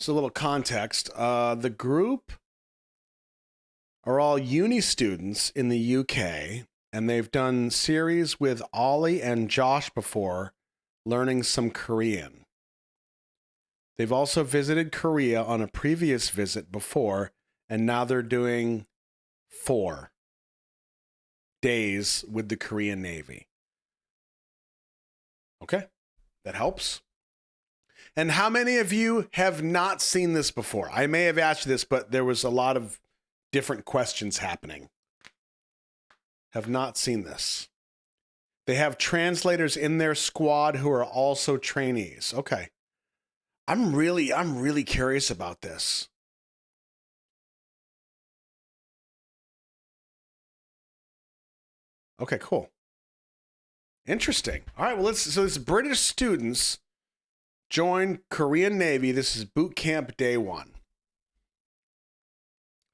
So a little context. The group are all uni students in the UK, and they've done series with Ollie and Josh before, learning some Korean. They've also visited Korea on a previous visit before, and now they're doing 4 days with the Korean Navy. Okay, that helps. And how many of you have not seen this before? I may have asked you this, but there was a lot of different questions happening. Have not seen this. They have translators in their squad who are also trainees. Okay. I'm really curious about this. Okay, cool. Interesting. All right, well, so this British students join Korean Navy. This is boot camp day 1.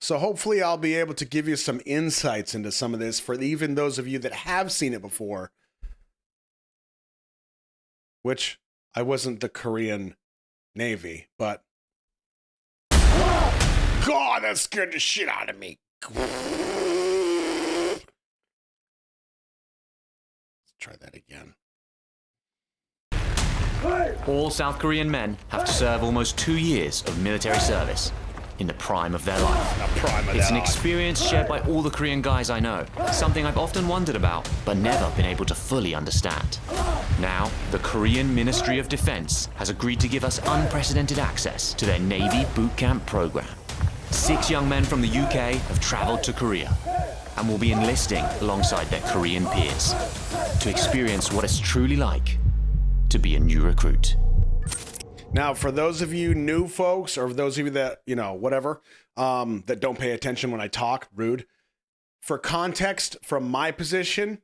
So hopefully I'll be able to give you some insights into some of this for even those of you that have seen it before, which I wasn't the Korean Navy, but God, that scared the shit out of me. Let's try that again. All South Korean men have to serve almost 2 years of military service in the prime of their life. It's an experience shared by all the Korean guys I know, something I've often wondered about, but never been able to fully understand. Now, the Korean Ministry of Defense has agreed to give us unprecedented access to their Navy boot camp program. 6 young men from the UK have traveled to Korea and will be enlisting alongside their Korean peers to experience what it's truly like to be a new recruit. Now, for those of you new folks, or those of you that, whatever, that don't pay attention when I talk, rude. For context, from my position,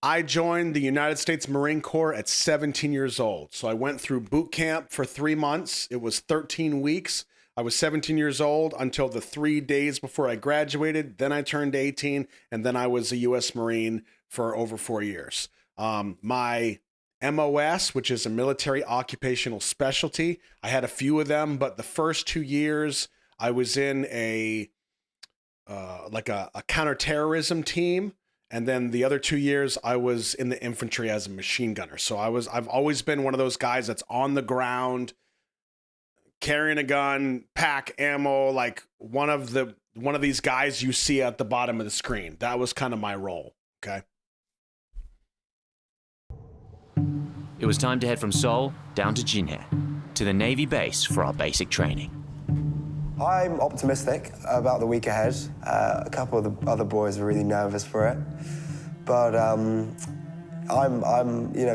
I joined the United States Marine Corps at 17 years old. So I went through boot camp for 3 months. It was 13 weeks. I was 17 years old until the 3 days before I graduated. Then I turned 18, and then I was a U.S. Marine for over 4 years. My MOS, which is a military occupational specialty, I had a few of them, but the first 2 years I was in a counterterrorism team, and then the other 2 years I was in the infantry as a machine gunner. So I've always been one of those guys that's on the ground, carrying a gun, pack ammo, like one of these guys you see at the bottom of the screen. That was kind of my role. Okay. It was time to head from Seoul down to Jinhae, to the Navy base for our basic training. I'm optimistic about the week ahead. A couple of the other boys are really nervous for it, but I'm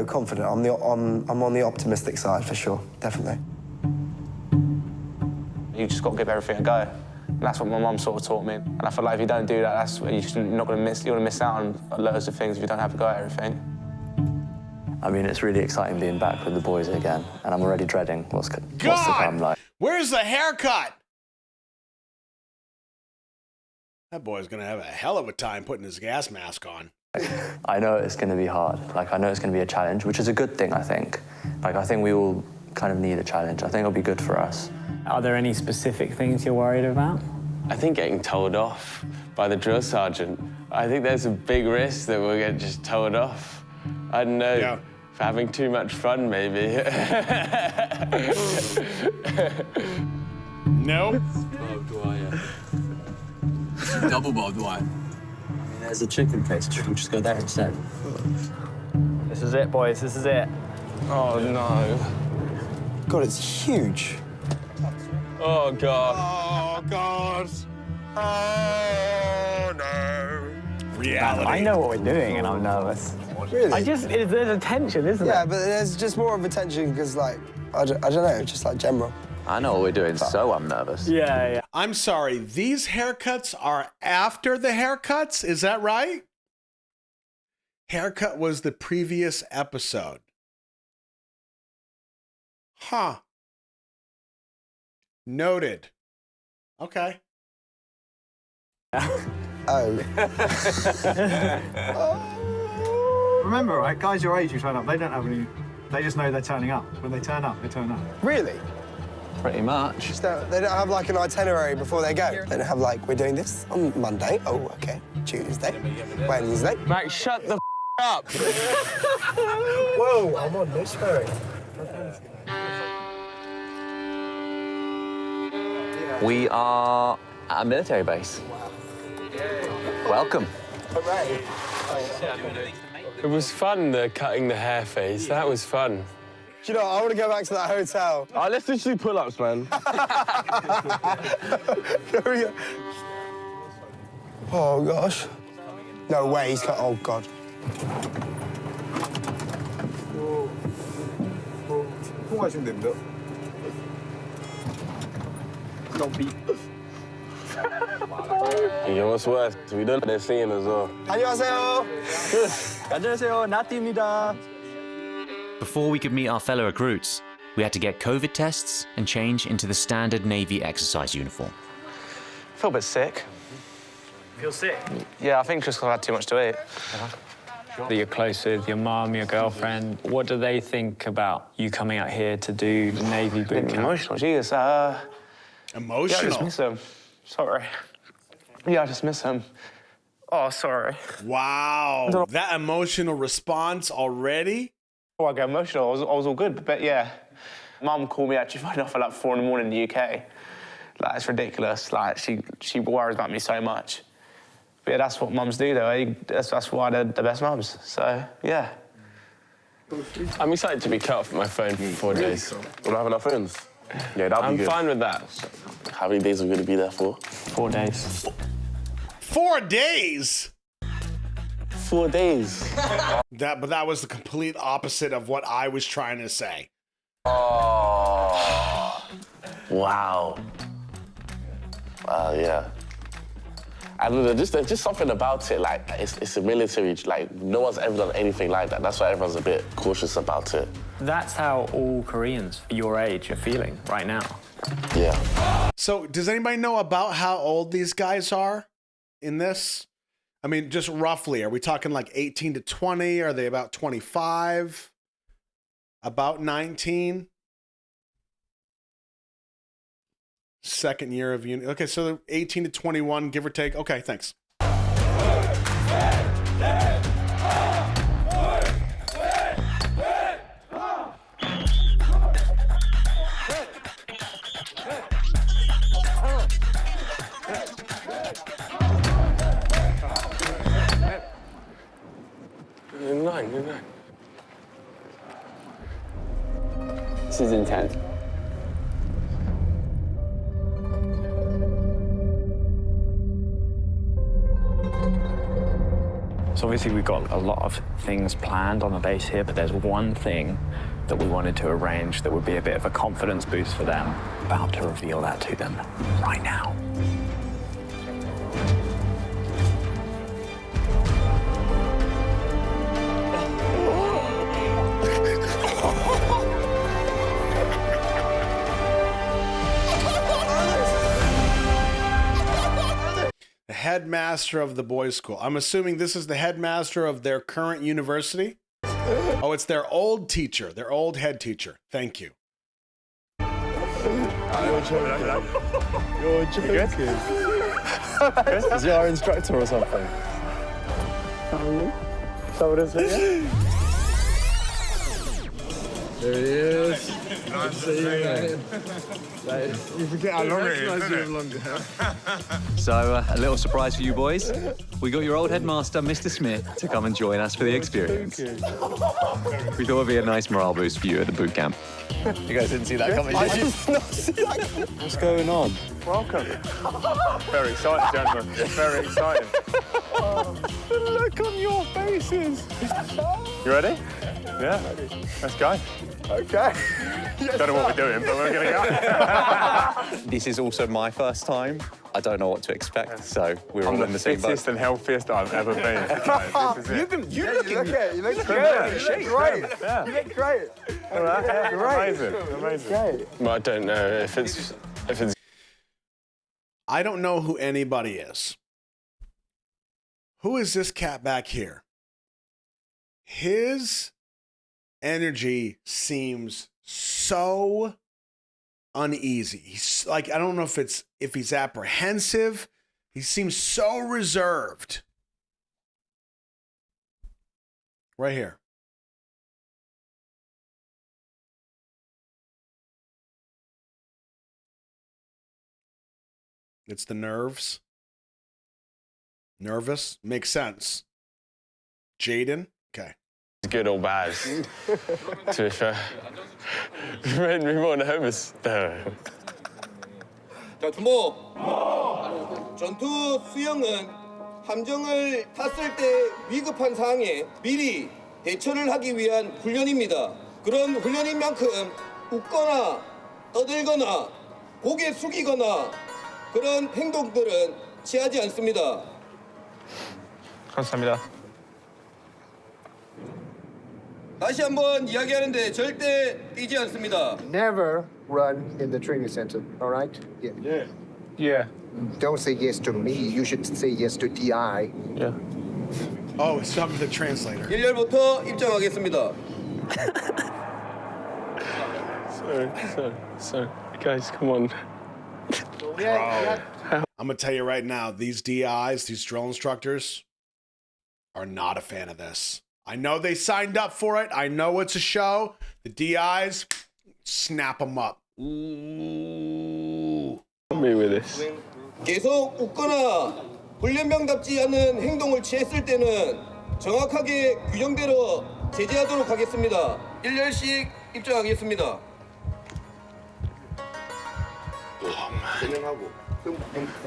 confident. I'm on the optimistic side for sure, definitely. You just got to give everything a go. And that's what my mum sort of taught me. And I feel like if you don't do that, that's what you're not going to miss. You're going to miss out on loads of things if you don't have a go at everything. I mean, it's really exciting being back with the boys again, and I'm already dreading what's to come. Like, where's the haircut? That boy's gonna have a hell of a time putting his gas mask on. I know it's going to be hard. Like, I know it's going to be a challenge, which is a good thing, I think. Like, I think we all kind of need a challenge. I think it'll be good for us. Are there any specific things you're worried about? I think getting told off by the drill sergeant. I think there's a big risk that we'll get just told off. I don't know. Yeah. For having too much fun, maybe. No. Double barbed wire. There's a chicken place. We'll just go there instead. This is it, boys. This is it. Oh, no. God, it's huge. Oh, God. Oh, God. Oh, no. Reality. I know what we're doing, and I'm nervous. Really? there's a tension, isn't Yeah, there? but there's just more of a tension because, like, I don't know, just like general. I know what we're doing, so I'm nervous. Yeah. I'm sorry, these haircuts are after the haircuts? Is that right? Haircut was the previous episode. Huh. Noted. Okay. Oh. Remember, right, guys your age who turn up, they don't have any, they just know they're turning up. When they turn up, they turn up. Really? Pretty much. Just they don't have like an itinerary before they go. They don't have like, we're doing this on Monday. Oh, okay. Tuesday, Wednesday. Max, shut the up. Whoa, I'm on this ferry. We are at a military base. Welcome. Hooray. It was fun, the cutting the hair phase. That was fun. Do you know, I want to go back to that hotel. Let's just do pull-ups, man. Here we go. Oh, gosh. No way, he's got... Oh, God. You know what's worse? We done that scene as well. 안녕하세요. 안녕하세요. 나티입니다. Before we could meet our fellow recruits, we had to get COVID tests and change into the standard Navy exercise uniform. I feel a bit sick. Feel sick? Yeah, I think just 'cause I had too much to eat. That you're close with your mum, your girlfriend. What do they think about you coming out here to do Navy boot camp? Emotional, Jesus. Yeah, I Emotional. just miss him. Sorry. Yeah, I just miss him. Oh, sorry. Wow. That emotional response already? Oh, I get emotional. I was all good, but yeah. Mum called me actually phoned off at like 4 in the morning in the UK. Like, it's ridiculous. Like, she worries about me so much. But yeah, that's what mums do, though. Eh? That's why they're the best mums. So, yeah. I'm excited to be cut off my phone for 4 days. We're not having our phones. Yeah, that'll I'm be good. fine with that. How many days are we going to be there for? 4 days. 4 days? 4 days. But that was the complete opposite of what I was trying to say. Oh. Wow. Yeah. I don't know, there's just something about it, like, it's a military, like, no one's ever done anything like that. That's why everyone's a bit cautious about it. That's how all Koreans your age are feeling right now. Yeah. So, does anybody know about how old these guys are in this? I mean, just roughly, are we talking like 18 to 20? Are they about 25? About 19? Second year of uni. Okay, so they're 18 to 21, give or take. Okay, thanks. You're 9, you're 9. Season 10. So obviously we've got a lot of things planned on the base here, but there's one thing that we wanted to arrange that would be a bit of a confidence boost for them. About to reveal that to them right now. Headmaster of the boys' school. I'm assuming this is the headmaster of their current university. Oh, it's their old teacher, their old head teacher. Thank you. You're joking. Is he our instructor or something? There he is. Nice to see you, mate. You forget how long it is, isn't it? So, a little surprise for you boys. We got your old headmaster, Mr. Smith, to come and join us for the experience. We thought it'd be a nice morale boost for you at the boot camp. You guys didn't see that coming, did you? What's going on? Welcome. Very excited, gentlemen. Very excited. Look on your faces. You ready? Yeah. Let's go. Okay. Don't know what we're doing, but we're going to go. This is also my first time. I don't know what to expect, so we're all in the same boat. Fittest and healthiest I've ever been. Like, this is it. You look good. You look great. Yeah. You look great. All right. Great. Amazing. Great. Well, I don't know if it's I don't know who anybody is. Who is this cat back here? His energy seems so uneasy. He's like, I don't know if he's apprehensive. He seems so reserved. Right here. It's the nerves. Nervous. Makes sense. Jaden. Okay. Good or bad, to be fair. Made me more nervous. 자, 주목! 전투 수영은 함정을 탔을 때 위급한 상황에 미리 대처를 하기 위한 훈련입니다. 그런 훈련인 만큼 웃거나 떠들거나 고개 숙이거나 그런 행동들은 취하지 않습니다. 감사합니다. 다시 한번 이야기하는데 절대 뛰지 않습니다. Never run in the training center, all right? Yeah. Yeah. Don't say yes to me. You should say yes to DI. Yeah. Oh, it's talking to the translator. 1열부터 입장하겠습니다. Sorry. Guys, come on. I'm going to tell you right now, these DIs, these drill instructors, are not a fan of this. I know they signed up for it. I know it's a show. The DIs, snap them up. Ooh. Help me with this. 계속 웃거나 훈련병답지 않은 행동을 취했을 때는 정확하게 규정대로 제재하도록 하겠습니다. 1열씩 입장하겠습니다.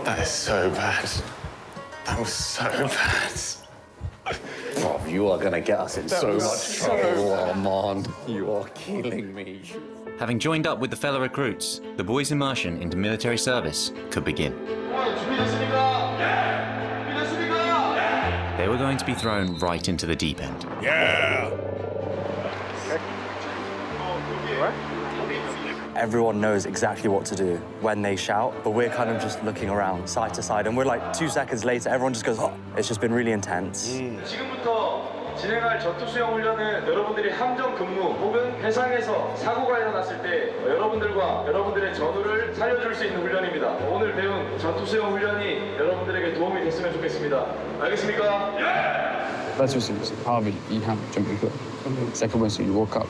That is so bad. That was so bad. Oh, you are going to get us in so much trouble. Oh, man, you are killing me. Having joined up with the fellow recruits, the boys' immersion into military service could begin. They were going to be thrown right into the deep end. Yeah. Everyone knows exactly what to do when they shout, but we're kind of just looking around side to side, and we're like 2 seconds later, everyone just goes, oh, it's just been really intense. 지금부터 진행할 전투 수영 훈련은 여러분들이 함정 근무 혹은 해상에서 사고가 일어났을 때 여러분들과 여러분들의 전우를 살려줄 수 있는 훈련입니다. 오늘 배운 전투 수영 훈련이 여러분들에게 도움이 됐으면 좋겠습니다. 알겠습니까? First was probably you have jumping hook. Second was you woke up.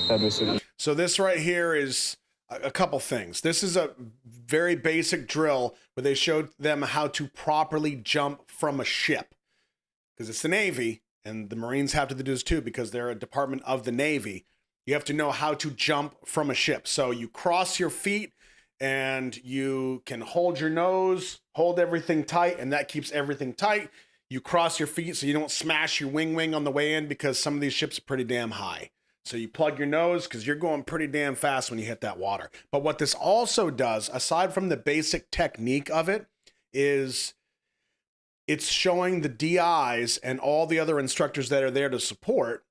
Third was So this right here is a couple things. This is a very basic drill where they showed them how to properly jump from a ship. Because it's the Navy, and the Marines have to do this too because they're a department of the Navy. You have to know how to jump from a ship. So you cross your feet and you can hold your nose, hold everything tight, and that keeps everything tight. You cross your feet so you don't smash your wing on the way in because some of these ships are pretty damn high. So you plug your nose because you're going pretty damn fast when you hit that water. But what this also does, aside from the basic technique of it, is it's showing the DIs and all the other instructors that are there to support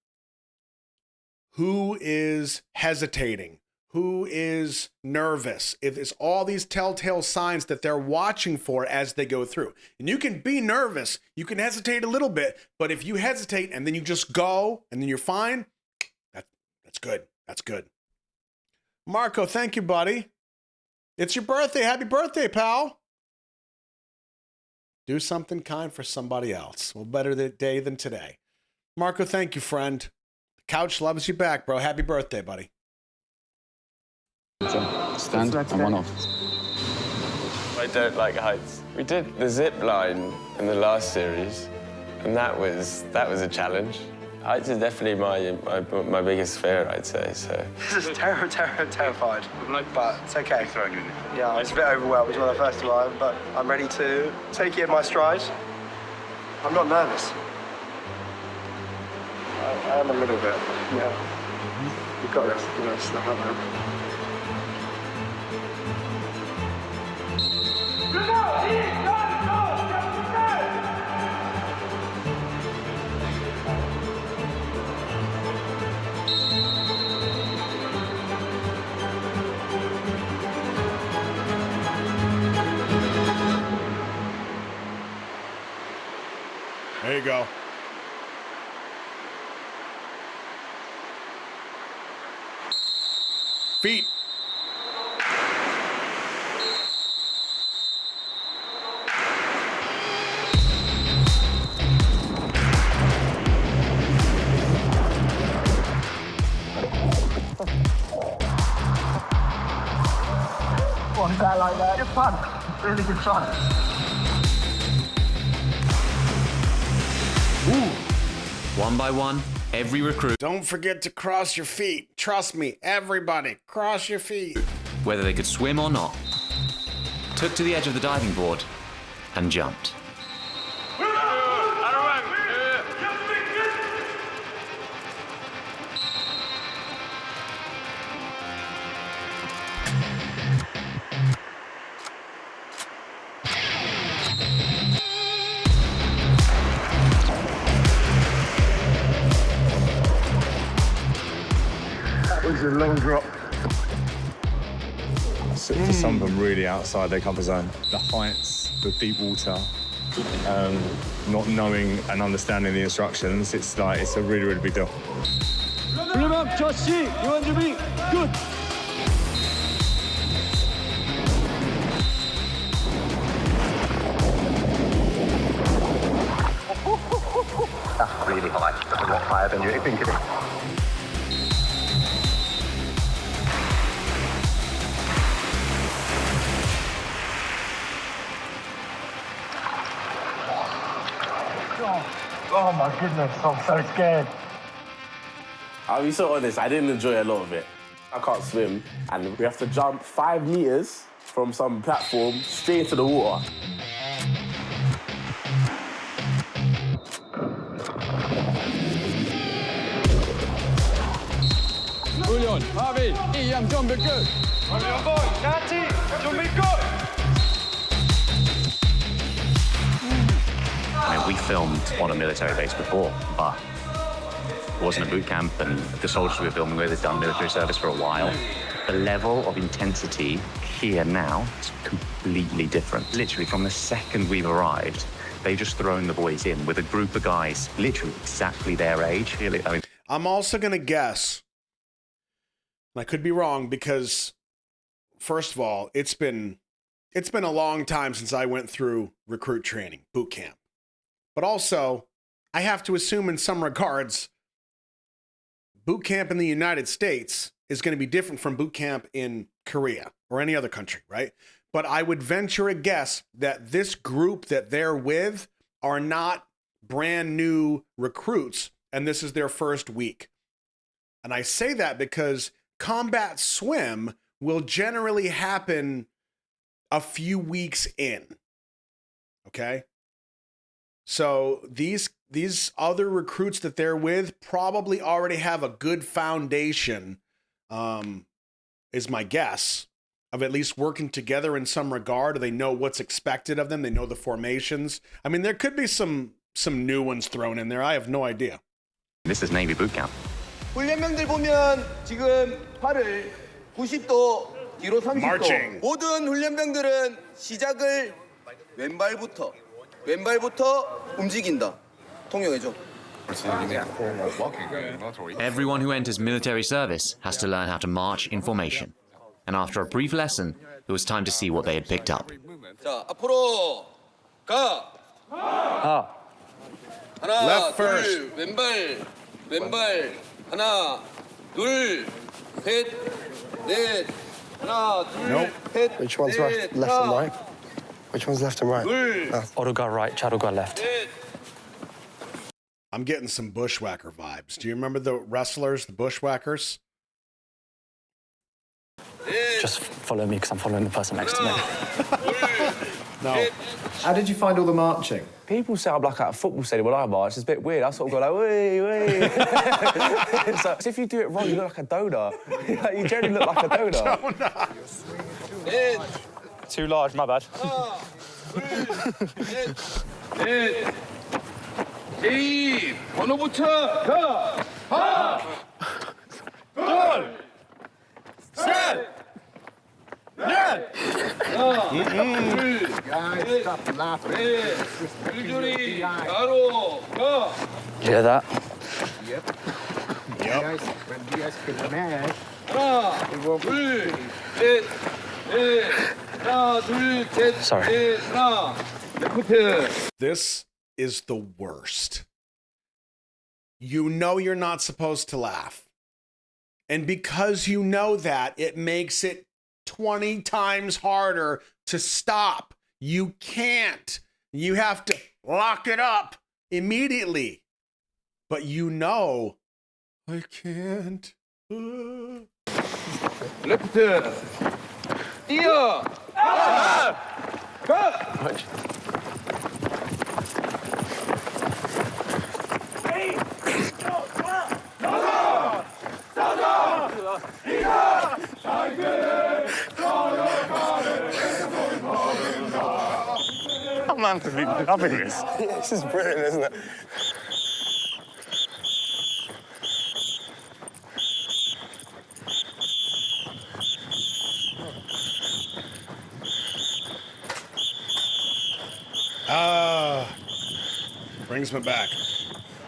who is hesitating, who is nervous. It's all these telltale signs that they're watching for as they go through. And you can be nervous, you can hesitate a little bit, but if you hesitate and then you just go and then you're fine, that's good. That's good. Marco, thank you, buddy. It's your birthday. Happy birthday, pal. Do something kind for somebody else. Well, better day than today. Marco, thank you, friend. The couch loves you back, bro. Happy birthday, buddy. stand and one off. I don't like heights. We did the zip line in the last series, and that was a challenge. Heights is definitely my biggest fear, I'd say. So. This is terrified, but it's okay. Yeah, I was a bit overwhelmed. It was my first time, but I'm ready to take it in my stride. I'm not nervous. I am a little bit. Yeah. You've got this. You know, snap up now. There you go. Feet. one guy like that. Good fun. Really good fun. One by one, every recruit, Don't forget to cross your feet. Trust me, everybody, cross your feet. whether they could swim or not, took to the edge of the diving board and jumped. That was a long drop. For some of them really outside their comfort zone. The heights, the deep water, not knowing and understanding the instructions, it's a really, really big deal. Up, Josh, you want to be good. That's really high. That's a lot higher than you think it is. Oh my goodness, I'm so scared. I'll be so honest, I didn't enjoy a lot of it. I can't swim, and we have to jump 5 meters from some platform straight into the water. Julian, Harvey, Ian, John, be good. Julian boy, Nati, John be good. I mean, we filmed on a military base before, but it wasn't a boot camp, and the soldiers we were filming with had done military service for a while. The level of intensity here now is completely different. Literally, from the second we've arrived, they've just thrown the boys in with a group of guys literally exactly their age. I mean, I'm also going to guess, and I could be wrong because, first of all, it's been a long time since I went through recruit training, boot camp. But also, I have to assume in some regards, boot camp in the United States is going to be different from boot camp in Korea or any other country, right? But I would venture a guess that this group that they're with are not brand new recruits, and this is their first week. And I say that because combat swim will generally happen a few weeks in, okay? So these other recruits that they're with probably already have a good foundation, is my guess, of at least working together in some regard. They know what's expected of them. They know the formations. I mean, there could be some new ones thrown in there. I have no idea. this is Navy boot camp. 훈련병들 보면 지금 팔을 90도 뒤로 30도. Marching. 모든 훈련병들은 시작을 왼발부터 움직인다. 통역해줘. Everyone who enters military service has to learn how to march in formation. And after a brief lesson, it was time to see what they had picked up. 자, 앞으로 가. 하나, Left 둘, first. 왼발. 하나, 둘, 셋, 넷. 하나, 둘, Nope. 셋, Which one's 넷, left and 하나, right? Which one's left and right? 둘, Oruga right, Charuga left. 셋. I'm getting some bushwhacker vibes. Do you remember the wrestlers, the bushwhackers? Just follow me because I'm following the person next to me. No. How did you find all the marching? People say I'm like at a football stadium when I march. It's a bit weird. I sort of go like, wee, wee. So if you do it wrong, you look like a donor. Like, you generally look like a donor. Too large, my bad. 넷. 제이, 번호부터 가. 하나, 둘, 셋, 넷. 하나, 둘, 셋, 넷. 줄줄이 가로 가. You hear that? 하나, 둘, 셋, 넷. 하나, 둘, 셋, Sorry. 넷. 하나. 레프트. This is the worst. You know you're not supposed to laugh. And because you know that, it makes it 20 times harder to stop. You can't. You have to lock it up immediately. But you know, I can't. Left. Ear. Cut. I'm absolutely loving this. This is brilliant, isn't it? Brings me back.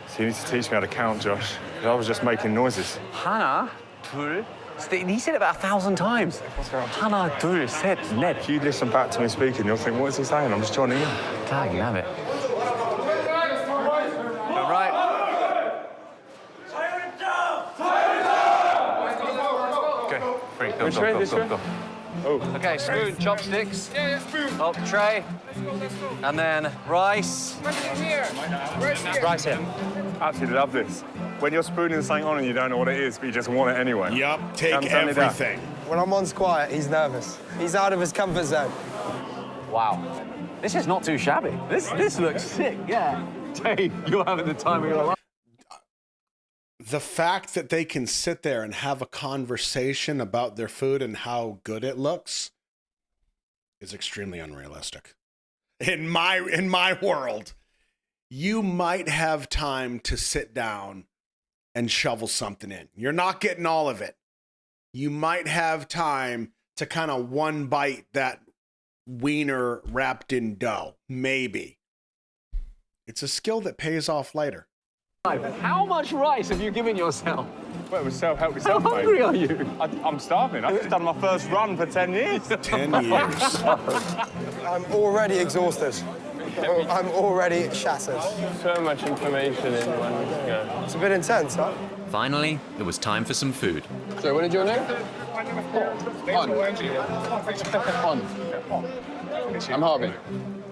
So you need to teach me how to count, Josh. I was just making noises. 하나, 둘, 셋. He said it about 1,000 times. 하나, 둘, 셋, 넷. If you listen back to me speaking, you'll think, what is he saying? I'm just joining in. Dang, damn it. All right. Okay, free. Go, Which go, way, go, this go, way? go. Oh. Okay, spoon, chopsticks. Yeah, spoon. Oh, tray. And then rice. Here. Rice here. Absolutely love this. When you're spooning something on and you don't know what it is, but you just want it anyway. Yup, take Come tell me that. everything. When I'm on quiet, he's nervous. He's out of his comfort zone. Wow. This is not too shabby. This looks sick, yeah. Dave, you're having the time of your life. The fact that they can sit there and have a conversation about their food and how good it looks is extremely unrealistic. In my world, you might have time to sit down and shovel something in. You're not getting all of it. You might have time to kind of one bite that wiener wrapped in dough. Maybe. It's a skill that pays off later. How much rice have you given yourself? Well, it was self-help yourself, How hungry are you? I'm starving. I've just done my first run for 10 years. 10 years. I'm already exhausted. I'm already shattered. So much information in one go. It's a bit intense, huh? Finally, it was time for some food. So, what is your name? On. I'm Harvey.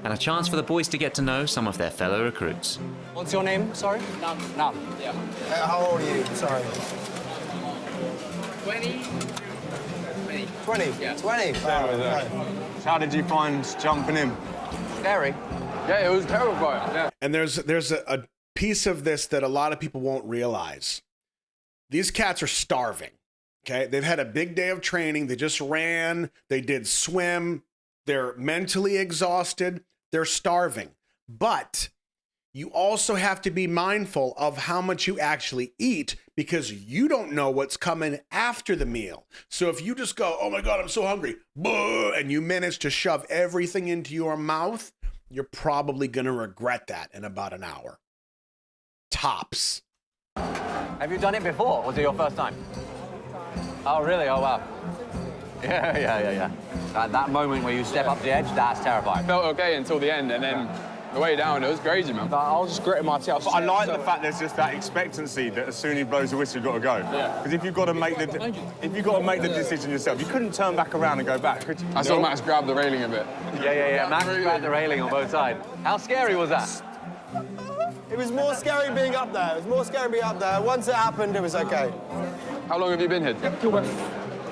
And a chance for the boys to get to know some of their fellow recruits. What's your name? Sorry? Nam. Yeah. How old are you? Sorry. 20. 20? Yeah. 20? How did you find jumping in? Scary. Yeah, it was terrifying. Yeah. And there's a piece of this that a lot of people won't realize. These cats are starving. Okay, they've had a big day of training. They just ran. They did swim. They're mentally exhausted. They're starving. But you also have to be mindful of how much you actually eat because you don't know what's coming after the meal. So if you just go, oh my God, I'm so hungry, and you manage to shove everything into your mouth, you're probably going to regret that in about an hour. Tops. Have you done it before, or was it your first time? Oh, really? Oh, wow. Yeah. That moment where you step up the edge, that's terrifying. I felt okay until the end, and then the way down, it was crazy, man. I was just gritting my teeth. But I like the fact there's just that expectancy that as soon as he blows the whistle, you've got to go. Yeah. Because if you've got to make the decision yourself, you couldn't turn back around and go back, could you? I saw Max grab the railing a bit. Yeah. Max grabbed the railing on both sides. How scary was that? It was more scary being up there. Once it happened, it was okay. How long have you been here? 2 months.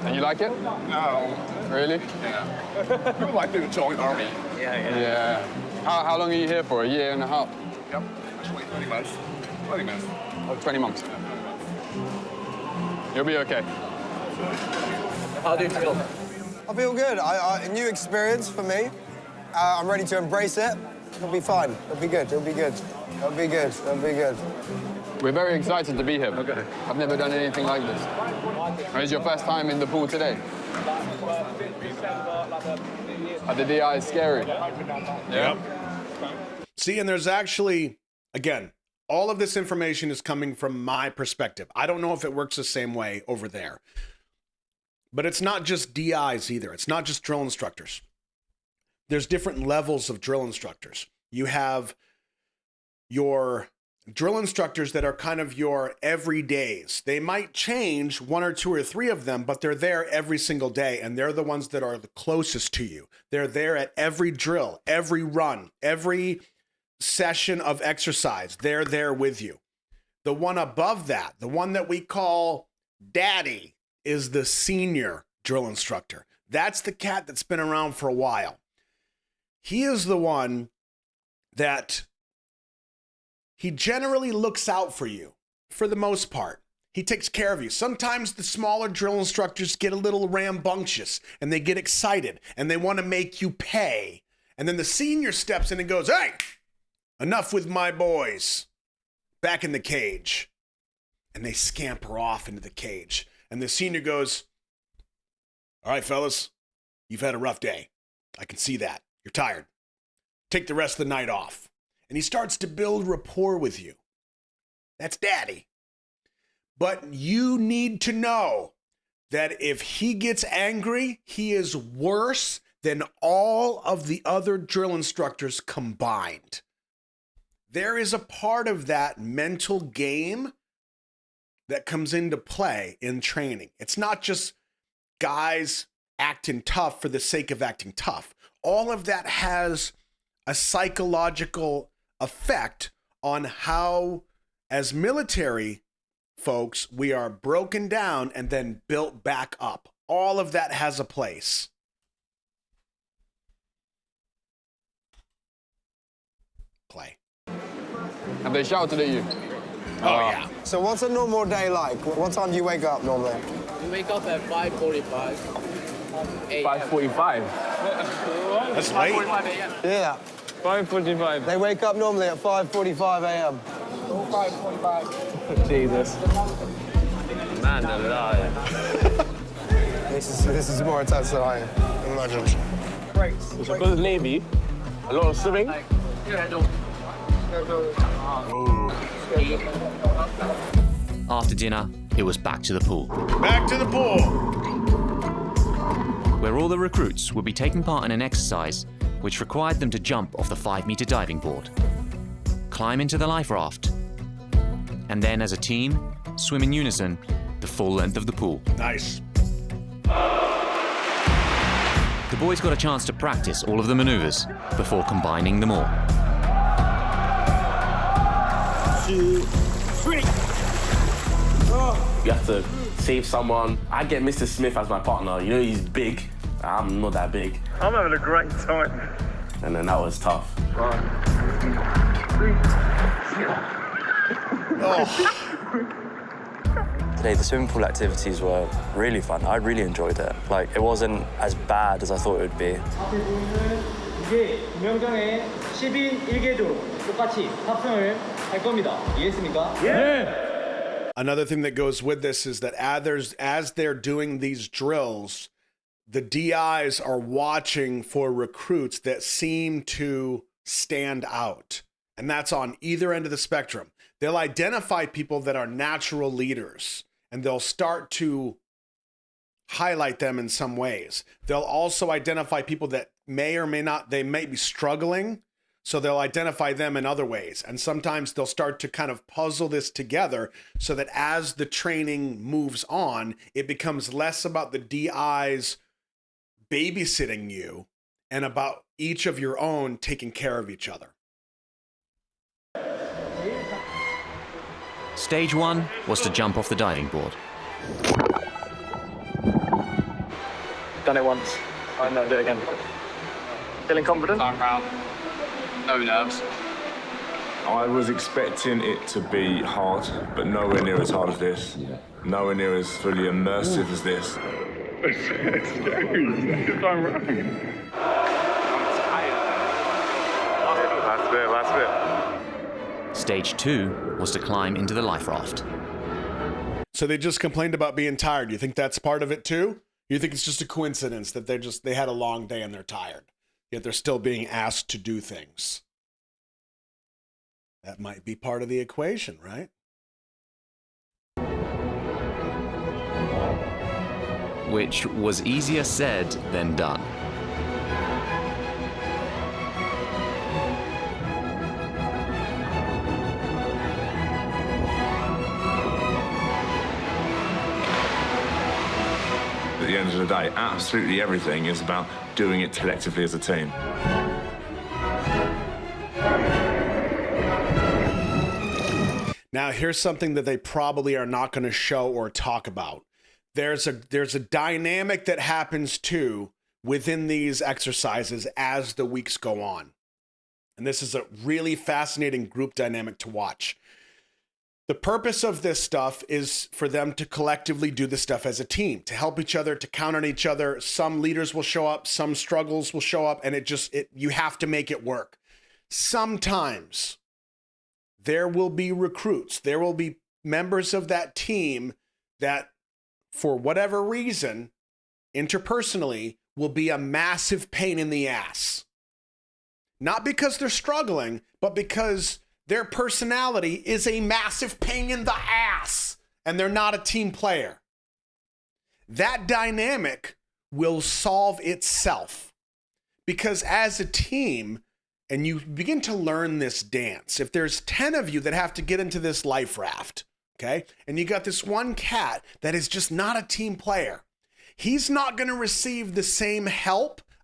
And you like it? No. Really? Yeah. I would like to join army. Yeah. How long are you here for? A year and a half? Yep. 20 months. 20 months. Oh, 20 months. You'll be okay. How do you feel? I feel good. A new experience for me. I'm ready to embrace it. It'll be fine. It'll be good. We're very excited to be here. Okay. I've never done anything like this. It's your first time in the pool today? The DI is scary. Yep. See, and there's actually, again, all of this information is coming from my perspective. I don't know if it works the same way over there. But it's not just DIs either. It's not just drill instructors. There's different levels of drill instructors. You have your drill instructors that are kind of your everydays. They might change 1 or 2 or 3 of them, but they're there every single day, and they're the ones that are the closest to you. They're there at every drill, every run, every session of exercise. They're there with you. The one above that, the one that we call Daddy, is the senior drill instructor. That's the cat that's been around for a while. He is the one that he generally looks out for you for the most part. He takes care of you. Sometimes the smaller drill instructors get a little rambunctious and they get excited and they want to make you pay. And then the senior steps in and goes, "Hey, enough with my boys. Back in the cage." And they scamper off into the cage. And the senior goes, "All right, fellas, you've had a rough day. I can see that. You're tired. Take the rest of the night off." And he starts to build rapport with you. That's Daddy. But you need to know that if he gets angry, he is worse than all of the other drill instructors combined. There is a part of that mental game that comes into play in training. It's not just guys acting tough for the sake of acting tough. All of that has a psychological effect on how, as military folks, we are broken down and then built back up. All of that has a place. Play. Have they shouted at you? Oh, yeah. So what's a normal day like? What time do you wake up normally? We wake up at 5:45. 5:45? That's late. 5:45 a.m. Yeah. 5:45. They wake up normally at 5:45 a.m. 5:45. Jesus. Man alive. This is more intense than I imagined. Breaks. So because Navy, a lot of swimming. After dinner, it was back to the pool. Back to the pool! Where all the recruits would be taking part in an exercise which required them to jump off the 5-meter diving board, climb into the life raft, and then as a team, swim in unison the full length of the pool. Nice. The boys got a chance to practice all of the maneuvers before combining them all. 2, 3. You have to save someone. I get Mr. Smith as my partner. You know, he's big. I'm not that big. I'm having a great time. And then that was tough. Today, the swimming pool activities were really fun. I really enjoyed it. Like, it wasn't as bad as I thought it would be. 이게 명장의 10인 1개조로 똑같이 탑승을 할 겁니다. 이해했습니까? Another thing that goes with this is that as they're doing these drills, the DIs are watching for recruits that seem to stand out. And that's on either end of the spectrum. They'll identify people that are natural leaders, and they'll start to highlight them in some ways. They'll also identify people that may or may not, they may be struggling, so they'll identify them in other ways. And sometimes they'll start to kind of puzzle this together so that as the training moves on, it becomes less about the DIs babysitting you and about each of your own taking care of each other. Stage 1 was to jump off the diving board. Done it once. I'll not do it again. Feeling confident? I'm proud. No nerves. I was expecting it to be hard, but nowhere near as hard as this. Nowhere near as fully immersive as this. It's scary. I'm running. Last bit. Stage 2 was to climb into the life raft. So they just complained about being tired. You think that's part of it too? You think it's just a coincidence that they had a long day and they're tired, yet they're still being asked to do things? That might be part of the equation, right? Which was easier said than done. end of the day, absolutely everything is about doing it collectively as a team. Now, here's something that they probably are not going to show or talk about. There's a dynamic that happens too within these exercises as the weeks go on. And this is a really fascinating group dynamic to watch. The purpose of this stuff is for them to collectively do this stuff as a team, to help each other, to count on each other. Some leaders will show up, some struggles will show up, and you have to make it work. Sometimes there will be recruits, there will be members of that team that, for whatever reason, interpersonally, will be a massive pain in the ass. Not because they're struggling, but because their personality is a massive pain in the ass and they're not a team player. That dynamic will solve itself because as a team, and you begin to learn this dance, if there's 10 of you that have to get into this life raft, okay, and you got this one cat that is just not a team player, he's not going to receive the same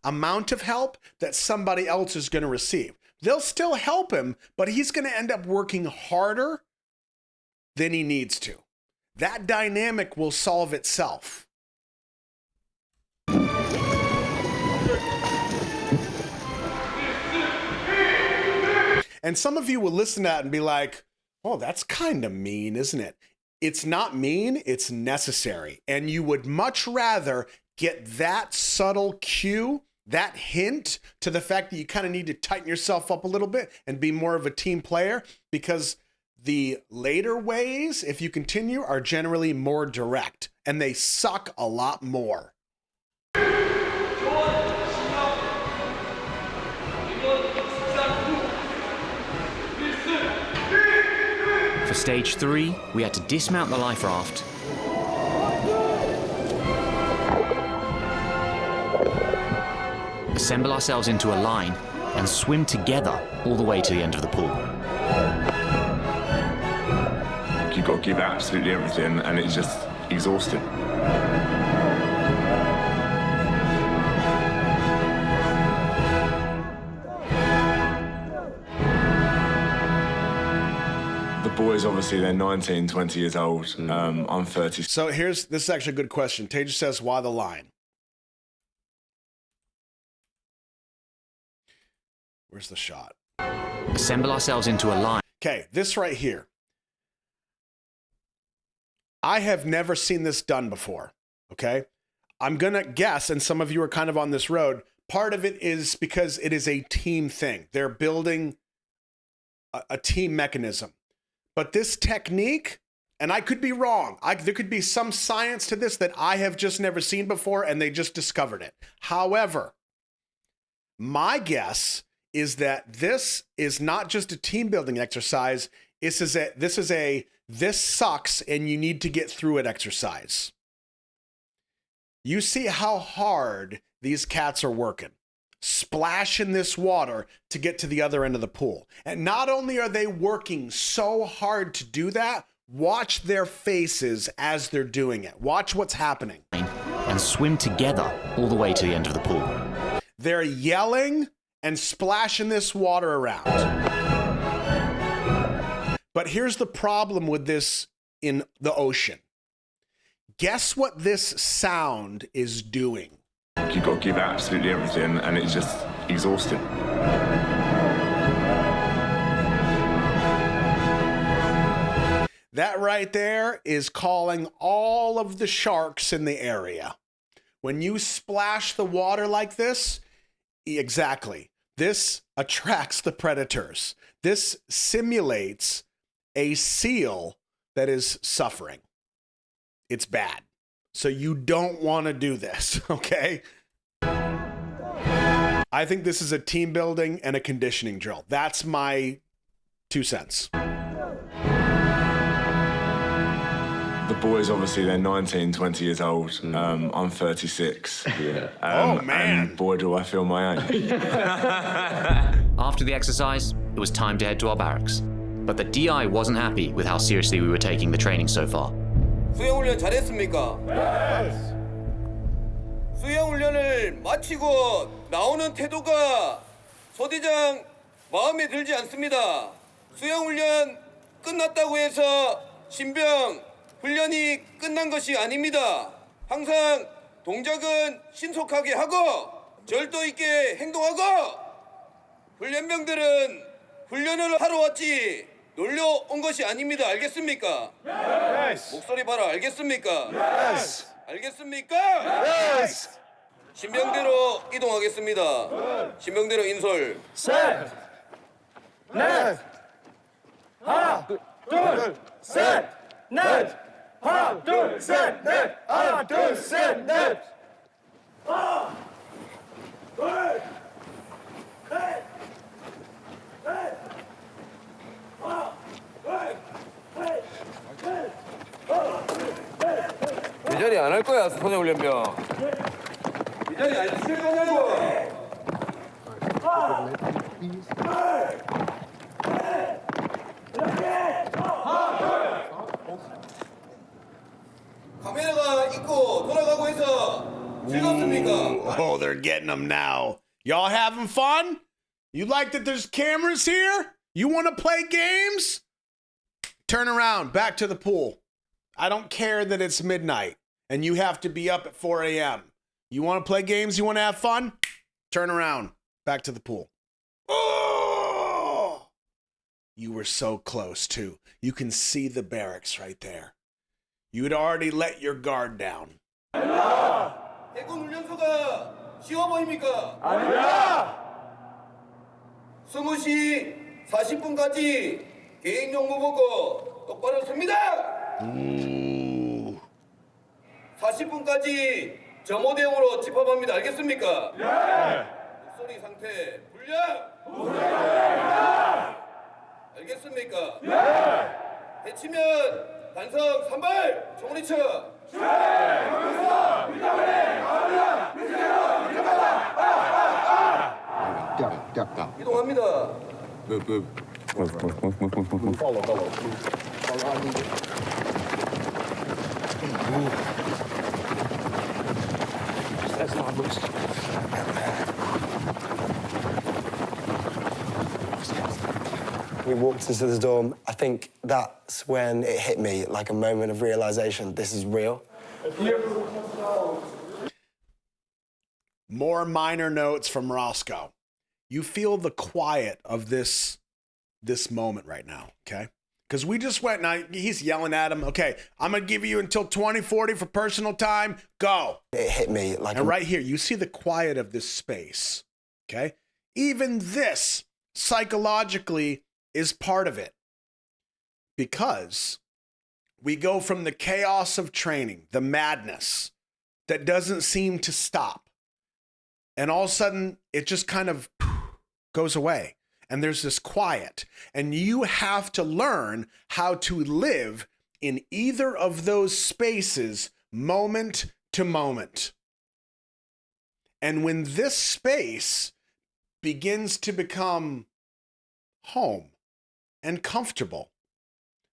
amount of help that somebody else is going to receive. They'll still help him, but he's going to end up working harder than he needs to. That dynamic will solve itself. And some of you will listen to that and be like, oh, that's kind of mean, isn't it? It's not mean, it's necessary. And you would much rather get that subtle cue, that hint to the fact that you kind of need to tighten yourself up a little bit and be more of a team player, because the later ways, if you continue, are generally more direct and they suck a lot more. For stage 3, we had to dismount the life raft, assemble ourselves into a line, and swim together all the way to the end of the pool. You've got to give absolutely everything, and it's just exhausting. The boys, obviously, they're 19, 20 years old. I'm 30. So this is actually a good question. Teja says, why the line? Where's the shot? Assemble ourselves into a line. Okay, this right here. I have never seen this done before, okay? I'm going to guess, and some of you are kind of on this road, part of it is because it is a team thing. They're building a team mechanism. But this technique, and I could be wrong, there could be some science to this that I have just never seen before, and they just discovered it. However, my guess is that this is not just a team building exercise. This sucks and you need to get through it exercise. You see how hard these cats are working, splash in this water to get to the other end of the pool. And not only are they working so hard to do that, watch their faces as they're doing it. Watch what's happening. And swim together all the way to the end of the pool. They're yelling and splashing this water around. But here's the problem with this in the ocean. Guess what this sound is doing? You've got to give absolutely everything, and it's just exhausting. That right there is calling all of the sharks in the area. When you splash the water like this, exactly, this attracts the predators. This simulates a seal that is suffering. It's bad. So you don't want to do this, okay? I think this is a team building and a conditioning drill. That's my 2 cents. The boys, obviously, they're 19, 20 years old. I'm 36. Yeah. Oh, man. And boy, do I feel my age. After the exercise, it was time to head to our barracks. But the DI wasn't happy with how seriously we were taking the training so far. 수영훈련 잘했습니까? 수영 훈련을 마치고 나오는 태도가 소대장 마음에 들지 않습니다. 수영 훈련 끝났다고 해서 신병 훈련이 끝난 것이 아닙니다. 항상 동작은 신속하게 하고 절도 있게 행동하고 훈련병들은 훈련을 하러 왔지 놀러 온 것이 아닙니다. 알겠습니까? Yes. 목소리 봐라. 알겠습니까? Yes. 알겠습니까? Yes. 신병대로 이동하겠습니다. 신병대로 인솔. 셋, 넷, 하나, 둘, 셋, 넷, 하나, 둘, 셋, 넷, 하나, 둘, 셋, 넷. 하나, 둘, 셋, 넷. 이 자리 안 할 거야, 소녀훈련병. 이 자리 안 쓸 거냐고. 카메라가 있고 돌아가고 해서 즐겁습니까? Oh, they're getting them now. Y'all having fun? You like that there's cameras here? You want to play games? Turn around, back to the pool. I don't care that it's midnight and you have to be up at 4 a.m. You want to play games? You want to have fun? Turn around, back to the pool. Oh! You were so close, too. You can see the barracks right there. You had already let your guard down. 해군 훈련소가 쉬워 보입니까? 아닙니다. 20시 40분까지 개인 정보 보고 똑바로 섭니다. 40분까지 점호대용으로 집합합니다. 알겠습니까? 네. 목소리 상태 불량. 알겠습니까? 네. 해치면 단성 3발 총리처. 이동합니다. We walked into the dorm. I think that's when it hit me, like a moment of realization. This is real. More minor notes from Roscoe. You feel the quiet of this moment right now, okay? Because we just went, now he's yelling at him, okay, I'm going to give you until 2040 for personal time, go. It hit me like... And right here, you see the quiet of this space, okay? Even this, psychologically, is part of it. Because we go from the chaos of training, the madness that doesn't seem to stop. And all of a sudden, it just kind of goes away. And there's this quiet. And you have to learn how to live in either of those spaces, moment to moment. And when this space begins to become home and comfortable,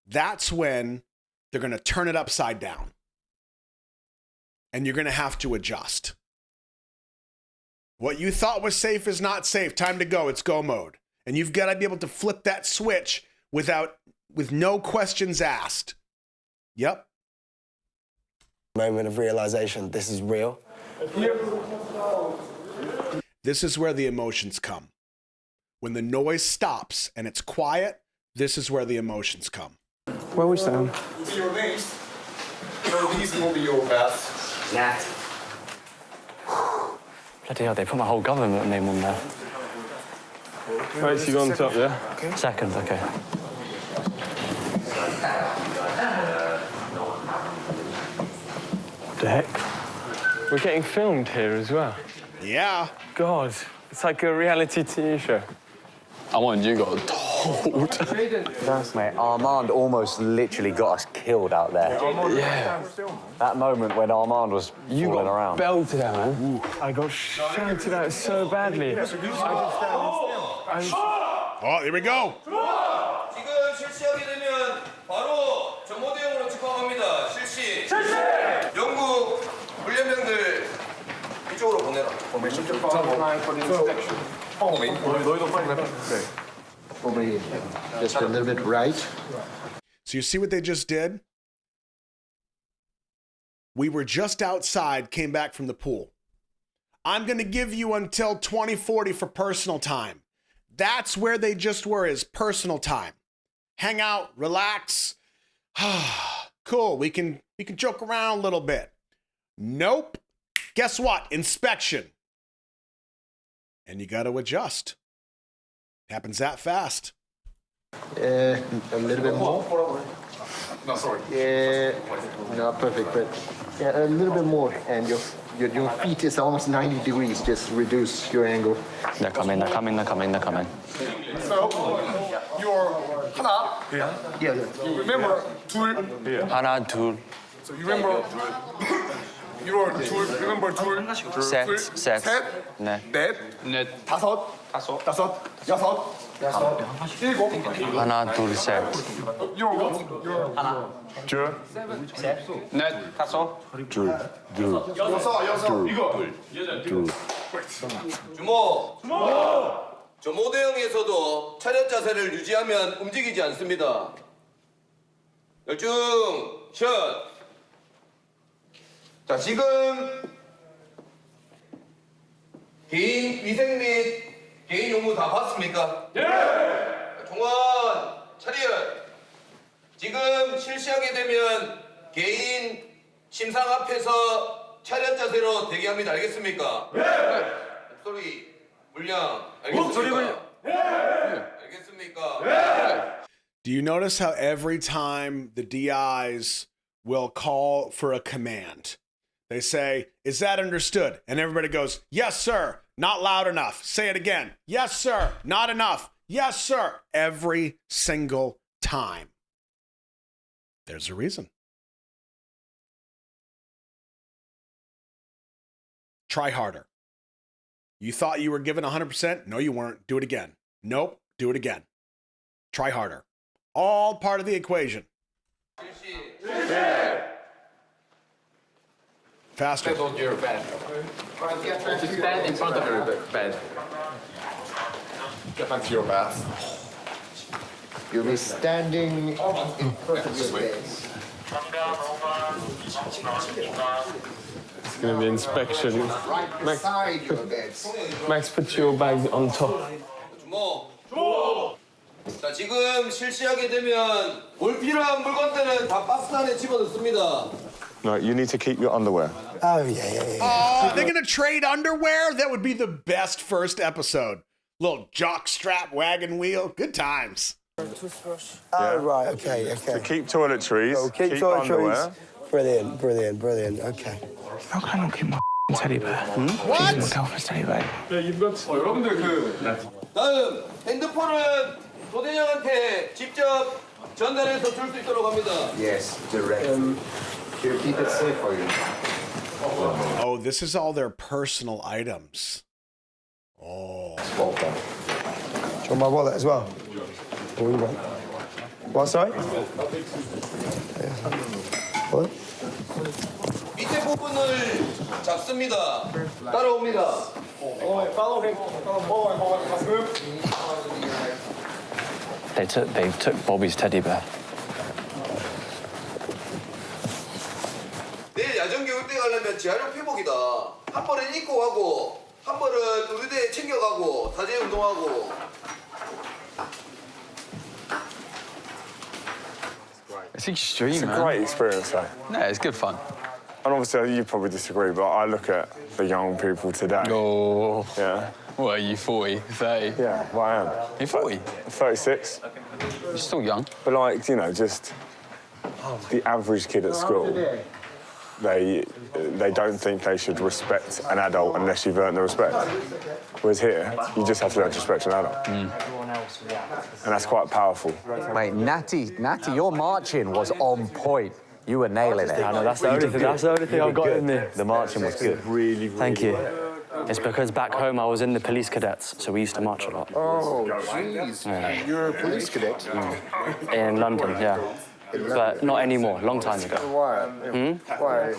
that's when they're going to turn it upside down. And you're going to have to adjust. What you thought was safe is not safe. Time to go. It's go mode. And you've got to be able to flip that switch with no questions asked. Yep. Moment of realization. This is real. This is where the emotions come. When the noise stops and it's quiet, this is where the emotions come. Where are we standing? These are your names. So these will be your best. Nat. Bloody hell, they put my whole government name on there. Right, so you go on top, yeah? Okay. Second, okay. What the heck? We're getting filmed here as well. Yeah. God, it's like a reality TV show. I want you got told. That's mate, Armand almost literally got us killed out there. Yeah. That moment when Armand was falling around. Belted out, man. I got shouted out so badly. Oh, here we go. 지금 실시하게 되면 바로 전모대용으로 집합합니다. 실시. 영국 훈련병들 Formation top line for the inspection. Follow me. Over here. Just a little bit right. So you see what they just did? We were just outside, came back from the pool. I'm going to give you until 2040 for personal time. That's where they just were, is personal time. Hang out, relax. Cool, we can joke around a little bit. Nope. Guess what? Inspection. And you got to adjust. Happens that fast. A little bit more. No, sorry. Yeah, not perfect, but yeah, a little bit more. And your feet is almost 90 degrees. Just reduce your angle. They're coming. So, your 하나. Yeah. Remember, 둘. 하나, 둘. So you remember, 둘. Remember, 둘. 셋. 셋. 넷. 넷. 다섯. 여섯. 일곱. 하나, 둘, 셋. 하나. 둘. 셋. 넷. 다섯. 둘. 여섯. 이거. 둘. 주모. 저 모델형에서도 차렷 자세를 유지하면 움직이지 않습니다. 열중, 샷. 자, 지금 개인 위생 및 개인 용무 다 봤습니까? 네. 종원, 차렷. 지금 실시하게 되면 개인 심상 앞에서 차렷 자세로 대기합니다. 알겠습니까? 네. 목소리, 물량, 알겠습니까? 네. 알겠습니까? 네. Do you notice how every time the DIs will call for a command, they say, "Is that understood?" And everybody goes, "Yes, sir." Not loud enough. Say it again. "Yes, sir." Not enough. "Yes, sir." Every single time. There's a reason. Try harder. You thought you were given 100%? No, you weren't. Do it again. Nope. Do it again. Try harder. All part of the equation. Faster. Stand on your bed. Just stand in front of your bed. Get back to your bath. You'll be standing in front of your bed. It's going to be inspection. Right beside your bed. Max, put your bag on top. 주모. 자, 지금 실시하게 되면 불필요한 물건들은 다 박스 안에 집어넣습니다. No, you need to keep your underwear. Oh, yeah. Oh, they're going to trade underwear? That would be the best first episode. Little jock strap wagon wheel. Good times. Oh, right, okay. So keep toiletries, So keep underwear. Brilliant. Okay. How can I keep my teddy bear? What? My girlfriend's teddy bear. 여러분들 다음 핸드폰은 도대장한테 직접 전달해서 줄 수 있도록 합니다. Yes, direct. Here, keep it safe for you. Oh, this is all their personal items. Oh. Well done. Do you want my wallet as well? What do you want? What, sorry? What? 밑에 부분을 잡습니다. 따라옵니다. They took Bobby's teddy bear. 내일 야전 교육대 가려면 재활용 회복이다. 한 벌은 입고 가고, 한 벌은 의대에 챙겨가고, 사제 운동하고. It's extreme, It's a man. great experience, though. No, it's good fun. And obviously, you probably disagree, but I look at the young people today. Oh. Yeah. What, are you 40, 30? Yeah, well, I am. You're 40? 36. You're still young. But, like, you know, just the average kid at school, they don't think they should respect an adult unless you've earned the respect. Whereas here, you just have to learn to respect an adult. And that's quite powerful. Mate, Natty, your marching was on point. You were nailing it. I know, that's the only thing I've got in there. The marching was good. Really, Thank you. It's because back home I was in the police cadets, so we used to march a lot. Oh, jeez. Yeah. You're a police cadet? In London, yeah. but not anymore, long time ago. Why? Why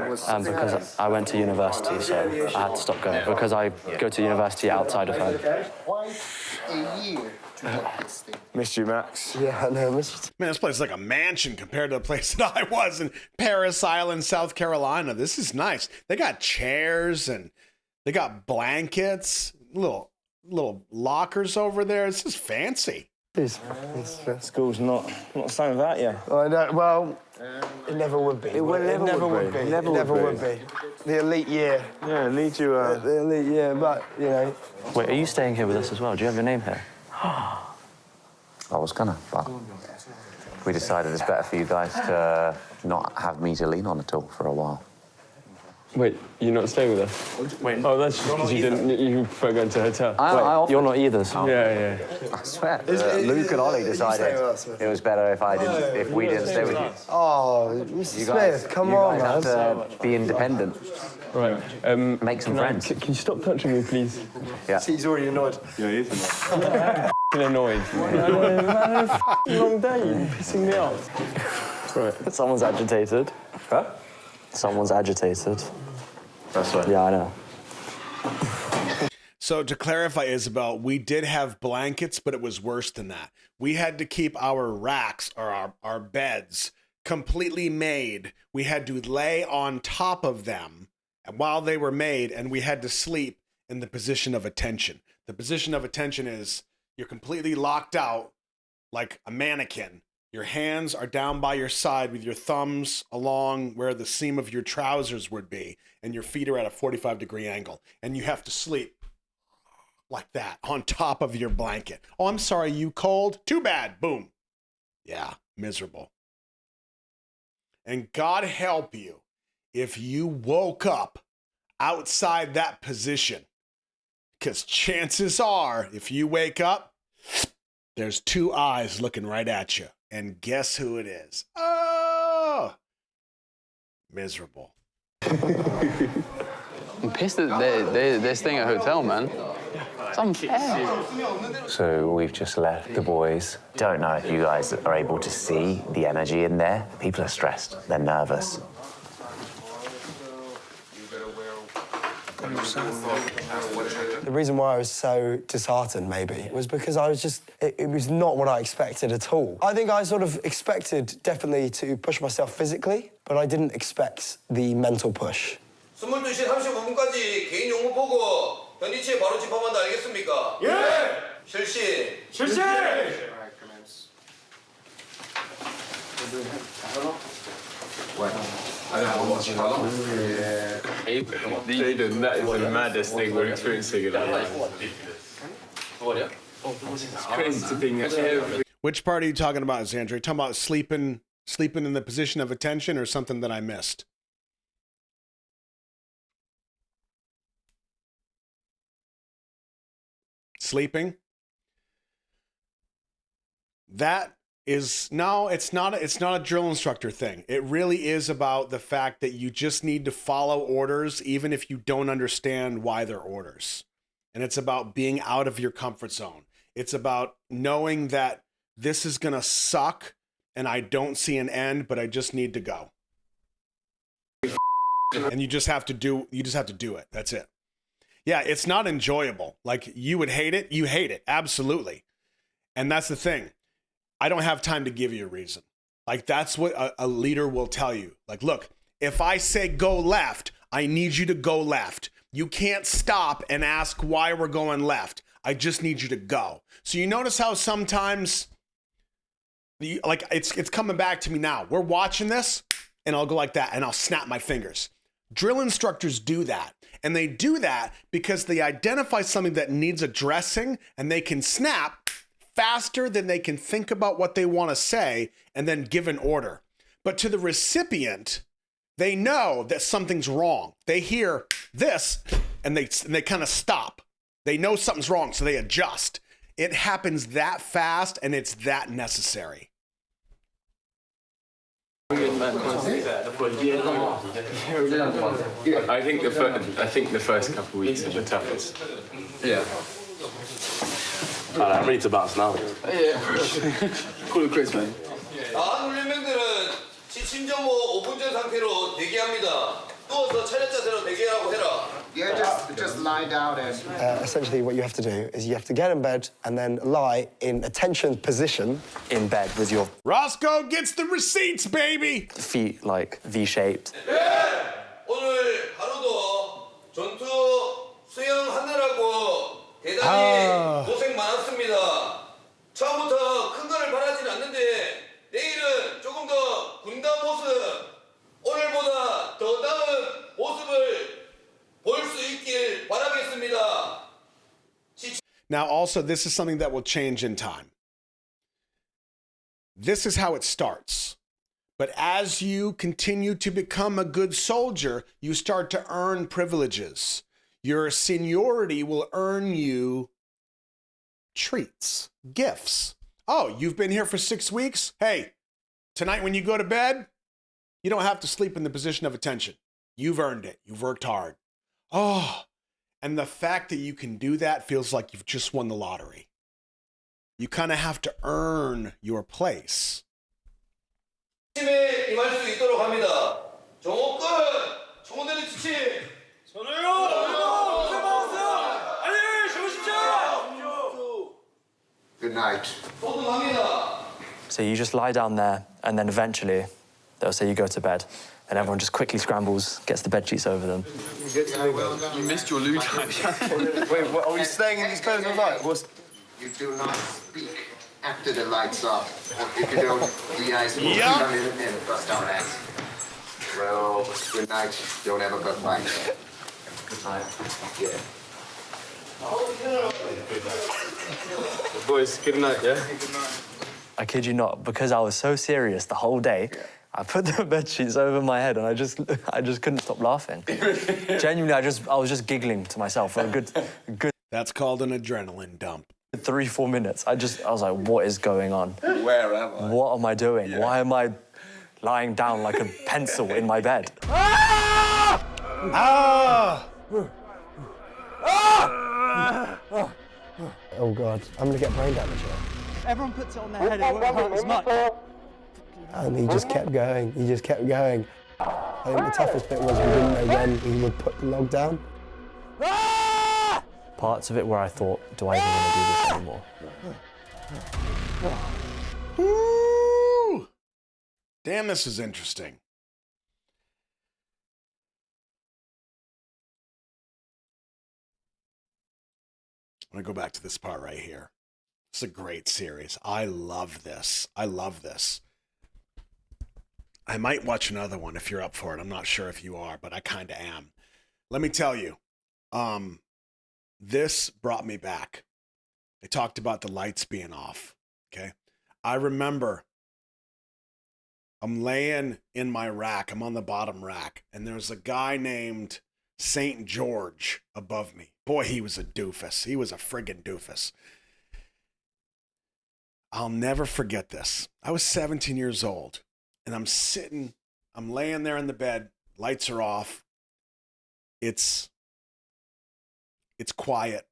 was Because I went to university, so I had to stop going. Because I go to university outside of home. Twice a year to get this thing. Missed you, Max. Yeah, I know, missed you. Man, this place is like a mansion compared to the place that I was in Paris Island, South Carolina. This is nice. They got chairs and they got blankets, little lockers over there. This is fancy. School's not the same without you. I know, well, it never would be. It never would be. It never would be. The elite year. Yeah, need you. The elite year, but, you know. Wait, are you staying here with us as well? Do you have your name here? I was gonna, but we decided it's better for you guys to not have me to lean on at all for a while. Wait, you're not staying with us? Wait. Oh, that's just because you prefer going to a hotel. Wait, you're not either. So. Yeah. I swear, Luke and Ollie decided it was better if we didn't stay with you. Oh, Mr. Smith, come on, man. You guys have to be independent. Right. Make some friends. Can you stop touching me, please? Yeah. He's already annoyed. Yeah, he is annoyed. Annoyed. Long day, you're pissing me off. Right. Someone's agitated. Huh? Someone's agitated. That's right. Yeah, I know. So to clarify, Isabel, we did have blankets, but it was worse than that. We had to keep our racks or our beds completely made. We had to lay on top of them while they were made, and we had to sleep in the position of attention. The position of attention is you're completely locked out like a mannequin. Your hands are down by your side with your thumbs along where the seam of your trousers would be, and your feet are at a 45-degree angle, and you have to sleep like that on top of your blanket. Oh, I'm sorry, you cold? Too bad. Boom. Yeah, miserable. And God help you if you woke up outside that position, because chances are, if you wake up, there's two eyes looking right at you. And guess who it is? Oh! Miserable. I'm pissed that they're staying at a hotel, man. It's unfair. So we've just left the boys. Don't know if you guys are able to see the energy in there. People are stressed. They're nervous. The reason why I was so disheartened, maybe, was because I was just... It was not what I expected at all. I think I sort of expected, definitely, to push myself physically, but I didn't expect the mental push. 22시 35분까지 개인 용무 보고 현지치에 바로 집합한다 알겠습니까? 예! 실시! 실시! Jaden, that is the maddest thing we're experiencing in our life. It's crazy to think that Which part are you talking about, Xandra? Are you talking about sleeping in the position of attention or something that I missed? Sleeping? That is no, it's not a drill instructor thing. It really is about the fact that you just need to follow orders even if you don't understand why they're orders. And it's about being out of your comfort zone. It's about knowing that this is going to suck and I don't see an end, but I just need to go. And you just have to do it. That's it. Yeah, it's not enjoyable. Like, you would hate it. You hate it. Absolutely. And that's the thing. I don't have time to give you a reason. Like, that's what a leader will tell you. Like, look, if I say go left, I need you to go left. You can't stop and ask why we're going left. I just need you to go. So you notice how sometimes, like, it's coming back to me now. We're watching this, and I'll go like that, and I'll snap my fingers. Drill instructors do that. And they do that because they identify something that needs addressing, and they can snap faster than they can think about what they want to say and then give an order. But to the recipient, they know that something's wrong. They hear this and they kind of stop. They know something's wrong, so they adjust. It happens that fast and it's that necessary. I think the first couple of weeks are the toughest. Yeah. I'm ready to bounce now. Yeah. Call it Chris, man. 안 울리면 심전모 5분 전 상태로 대기합니다. 누워서 차렷 자세로 대기하고 해라. Yeah, just lie down and... Essentially, what you have to do is you have to get in bed and then lie in attention position in bed with your Roscoe gets the receipts, baby. feet like V-shaped. 오늘 하루도 전투 수행하느라고 대단히 고생 많았습니다. 처음부터 큰 거를 바라진 않는데 내일은 조금 더 군단 모습, 오늘보다 더 나은 모습을 볼 수 있길 바라겠습니다. Now, also, this is something that will change in time. This is how it starts. But as you continue to become a good soldier, you start to earn privileges. Your seniority will earn you treats, gifts. Oh, you've been here for 6 weeks? Hey, tonight when you go to bed, you don't have to sleep in the position of attention. You've earned it. You've worked hard. Oh, and the fact that you can do that feels like you've just won the lottery. You kind of have to earn your place. 팀에 임할 수 있도록 합니다. 정호 끝! 총대리 지침! Good night. So you just lie down there, and then eventually they'll say you go to bed, and everyone just quickly scrambles, gets the bed sheets over them. You missed your loo time. Wait, what, are we staying in these clothes all night? You do not speak after the lights off. If you don't, the eyes will come in and bust our ass. Well, good night. Don't have a good night. Good night. Yeah. Boys, good night, yeah? I kid you not, because I was so serious the whole day, I put the bed sheets over my head and I just couldn't stop laughing. Genuinely, I was just giggling to myself for a good. That's called an adrenaline dump. 3-4 minutes. I was like, what is going on? Where am I? What am I doing? Yeah. Why am I lying down like a pencil in my bed? Ah! Oh God, I'm gonna get brain damage here. Everyone puts it on their head, it won't hurt as much. And he just kept going, he just kept going. I think the toughest bit was we didn't know when he would put the log down. Parts of it where I thought, do I even want to do this anymore? Woo! Damn, this is interesting. I'm gonna go back to this part right here. It's a great series. I love this. I love this. I might watch another one if you're up for it. I'm not sure if you are, but I kind of am. Let me tell you, this brought me back. They talked about the lights being off, okay? I remember I'm laying in my rack. I'm on the bottom rack, and there's a guy named St. George above me. Boy, he was a doofus. He was a friggin' doofus. I'll never forget this. I was 17 years old, and I'm laying there in the bed. Lights are off. It's quiet.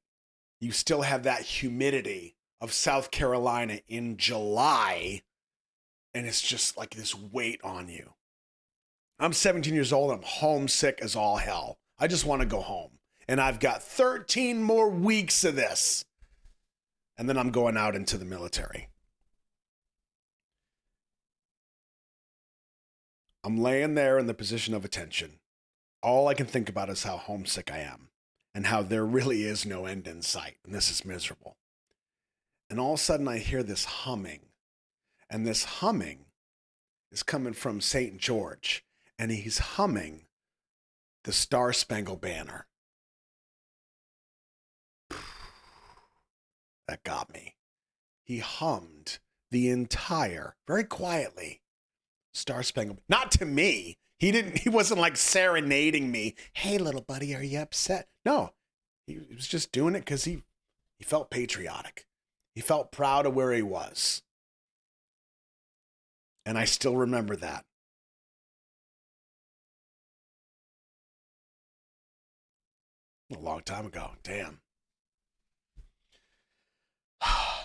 You still have that humidity of South Carolina in July, and it's just like this weight on you. I'm 17 years old. I'm homesick as all hell. I just want to go home. And I've got 13 more weeks of this. And then I'm going out into the military. I'm laying there in the position of attention. All I can think about is how homesick I am and how there really is no end in sight. And this is miserable. And all of a sudden I hear this humming. And this humming is coming from St. George. And he's humming the Star Spangled Banner. That got me. He hummed the entire, very quietly, Star Spangled. Not to me. He wasn't like serenading me. Hey, little buddy, are you upset? No, he was just doing it because he felt patriotic. He felt proud of where he was. And I still remember that. A long time ago. Damn.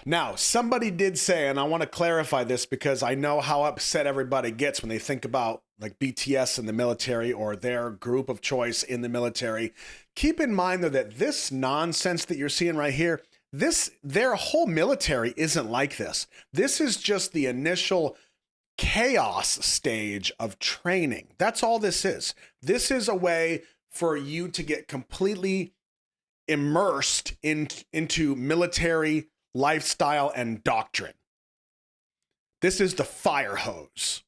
Now, somebody did say, and I want to clarify this because I know how upset everybody gets when they think about like BTS in the military or their group of choice in the military. Keep in mind, though, that this nonsense that you're seeing right here, their whole military isn't like this. This is just the initial chaos stage of training. That's all this is. This is a way for you to get completely immersed into military lifestyle and doctrine. This is the fire hose.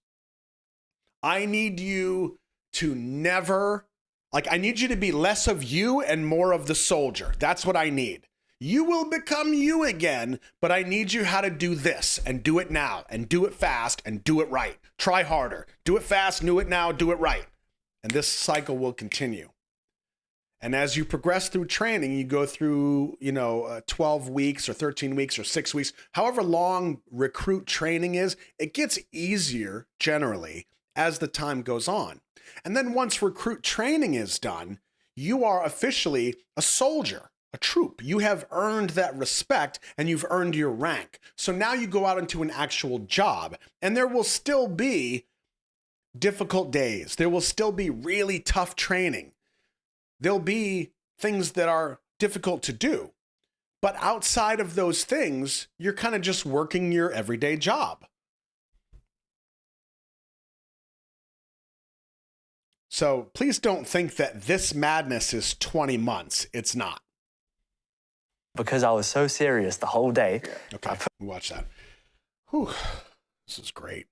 I need you to never, I need you to be less of you and more of the soldier. That's what I need. You will become you again, but I need you how to do this and do it now and do it fast and do it right. Try harder. Do it fast, do it now, do it right. And this cycle will continue. And as you progress through training, you go through, 12 weeks or 13 weeks or 6 weeks, however long recruit training is, it gets easier generally as the time goes on. And then once recruit training is done, you are officially a soldier, a troop. You have earned that respect and you've earned your rank. So now you go out into an actual job, and there will still be difficult days. There will still be really tough training. There'll be things that are difficult to do. But outside of those things, you're kind of just working your everyday job. So please don't think that this madness is 20 months. It's not. Because I was so serious the whole day. Okay, watch that. Whew, this is great.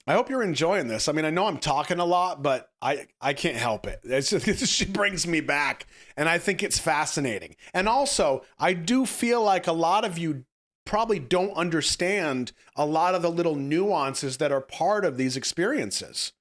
I hope you're enjoying this. I mean, I know I'm talking a lot, but I can't help it. It's just, she brings me back, and I think it's fascinating. And also, I do feel like a lot of you probably don't understand a lot of the little nuances that are part of these experiences.